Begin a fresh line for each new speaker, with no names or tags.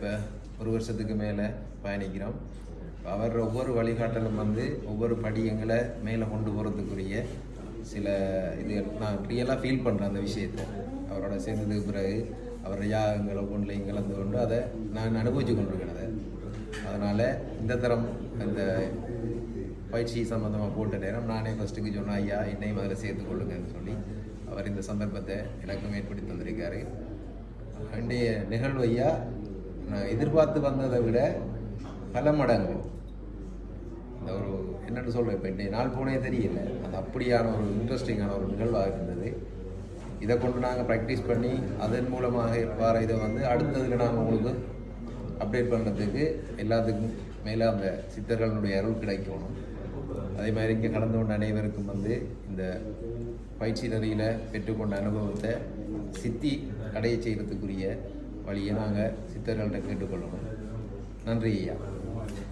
இப்போ ஒரு வருஷத்துக்கு மேலே பயணிக்கிறோம். அவர் ஒவ்வொரு வழிகாட்டலும் வந்து ஒவ்வொரு படியங்களை மேலே கொண்டு போகிறதுக்குரிய சில இது நான் ரியலாக ஃபீல் பண்ணுறேன். அந்த விஷயத்தை அவரோட சேர்ந்ததுக்கு பிறகு அவர் யாகங்களை ஒன்றிலையும் கலந்து கொண்டு அதை நான் அனுபவித்து கொண்டிருக்கிறத. அதனால் இந்த தரம் அந்த பயிற்சி சம்பந்தமாக போட்ட நேரம் நானே ஃபஸ்ட்டுக்கு சொன்னேன், ஐயா என்னையும் அதில் சேர்த்து கொள்ளுங்கன்னு சொல்லி அவர் இந்த சந்தர்ப்பத்தை எனக்கும் ஏற்படுத்தி தந்திருக்காரு. அன்றைய நிகழ்வு ஐயா நான் எதிர்பார்த்து வந்ததை விட பல மடங்கு இந்த ஒரு என்னென்னு சொல்கிறேன், இப்போ இன்றைய நாள் போனே தெரியல. அது அப்படியான ஒரு இன்ட்ரெஸ்டிங்கான ஒரு நிகழ்வாக இருந்தது. இதை கொண்டு நாங்கள் ப்ராக்டிஸ் பண்ணி அதன் மூலமாக வர இதை வந்து அடுத்ததில் நாங்கள் உங்களுக்கு அப்டேட் பண்ணுறதுக்கு எல்லாத்துக்கும் மேலே அந்த சித்தர்களுடைய அருள் கிடைக்கணும். அதே மாதிரி இங்கே கலந்து கொண்ட அனைவருக்கும் வந்து இந்த பயிற்சி நெறியில் பெற்றுக்கொண்ட அனுபவத்தை சித்தி அடைய செய்கிறதுக்குரிய வழியை நாங்கள் சித்தர்கள்ட்ட கேட்டுக்கொள்ளணும். நன்றி ஐயா.